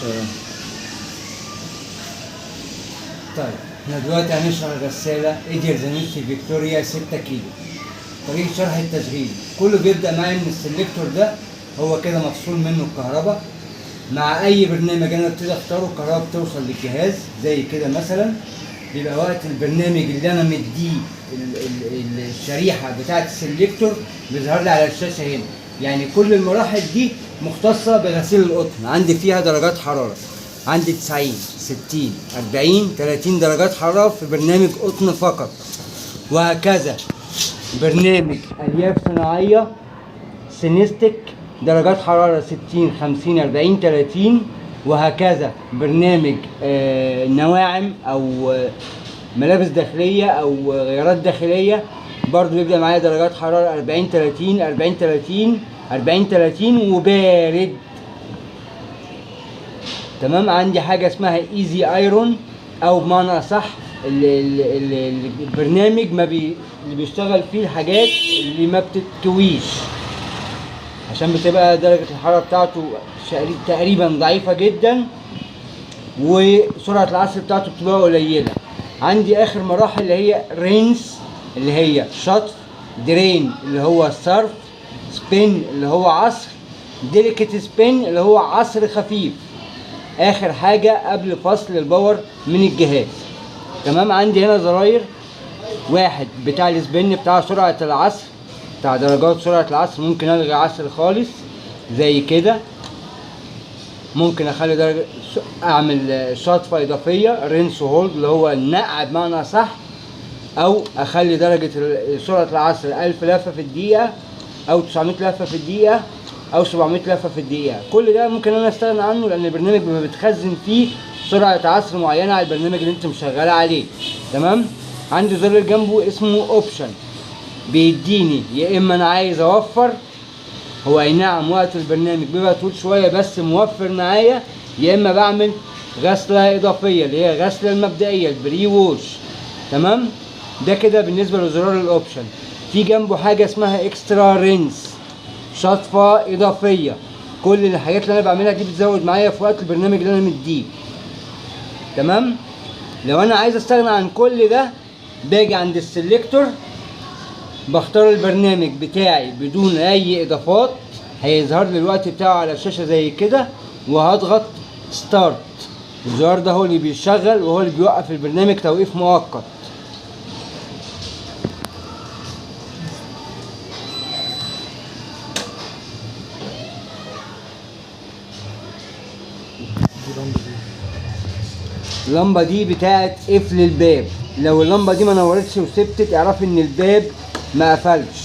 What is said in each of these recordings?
اشتغل. طيب احنا دلوقتي هنشرح الغسالة ايدير زانوسي فيكتوريا 6 كيلو. طريقة شرح التشغيل كله بيبدأ معايا ان السلكتور ده هو كده مفصول منه الكهرباء. مع اي برنامج انا ابتدي اختاره الكهرباء بتوصل للجهاز زي كده مثلا. بيبقى وقت البرنامج اللي انا مديه الشريحة بتاعة السلكتور بيظهر لي على الشاشة هنا. يعني كل المراحل دي مختصة بغسيل القطن. عندي فيها درجات حرارة، عندي 90 60 40 30 درجات حرارة في برنامج قطن فقط، وهكذا برنامج ألياف صناعية سينستيك درجات حرارة 60 50 40 30، وهكذا برنامج نواعم أو ملابس داخلية أو غيارات داخلية برضو بيبدأ معايا درجات حرارة 40 30 40 30 40 30 وبارد. تمام. عندي حاجة اسمها ايزي ايرون، او بمعنى اصح البرنامج اللي بيشتغل فيه الحاجات اللي ما بتتكويش، عشان بتبقى درجة الحرارة بتاعته تقريبا ضعيفة جدا وسرعة العصر بتاعته بتبقى قليلة. عندي اخر مراحل اللي هي رينس اللي هي شطف، درين اللي هو صرف، سبين اللي هو عصر، ديليكت سبين اللي هو عصر خفيف، اخر حاجة قبل فصل الباور من الجهاز. تمام. عندي هنا زراير، واحد بتاع السبين بتاع سرعة العصر، بتاع درجات سرعة العصر. ممكن الغي عصر خالص زي كده، ممكن اخلي درجة اعمل شطفة اضافية رينس هولد اللي هو النقع بمعنى صح، او اخلي درجة سرعة العصر 1000 لفة في الدقيقة او 900 لفة في الدقيقة او 700 لفة في الدقيقة. كل ده ممكن انا استغنى عنه لان البرنامج بيبقى بتخزن فيه سرعة عصر معينة على البرنامج اللي انت مشغل عليه. تمام. عندي زر جنبه اسمه اوبشن، بيديني يا اما انا عايز اوفر، هو اي نعم وقت البرنامج بيبقى طول شوية بس موفر معايا، يا اما بعمل غسلة اضافية اللي هي غسلة المبدئية البري ووش. تمام. ده كده بالنسبة لزرار الاوبشن. في جنبه حاجة اسمها اكسترا رينس، شطفة اضافية. كل الحاجات اللي انا بعملها دي بتزود معايا في وقت البرنامج اللي انا مديه. تمام. لو انا عايز استغنى عن كل ده باجي عند السلكتور، بختار البرنامج بتاعي بدون اي اضافات، هيظهر لي الوقت بتاعه على الشاشة زي كده، وهضغط ستارت. الزرار ده هو اللي بيشغل وهو اللي بيوقف البرنامج توقيف مؤقت. اللمبة دي بتاعت قفل الباب. لو اللمبة دي ما نورتش وسبتت اعرفي ان الباب ما قفلش.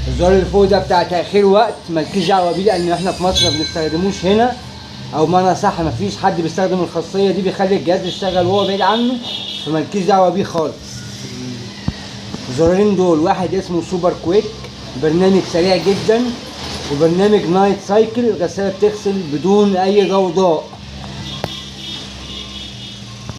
الزرار اللي فوق ده بتاع تأخير وقت، مالكيش دعوة بيه لان احنا في مصر ما بنستخدموش هنا، او بمعنى صح ما فيش حد بيستخدم الخاصية دي، بيخلي الجهاز يشتغل وهو بعيد عنه، فمالكيش دعوة بيه خالص. الزرارين دول واحد اسمه سوبر كويك، برنامج سريع جدا، وبرنامج نايت سايكل، الغسالة بتغسل بدون اي ضوضاء.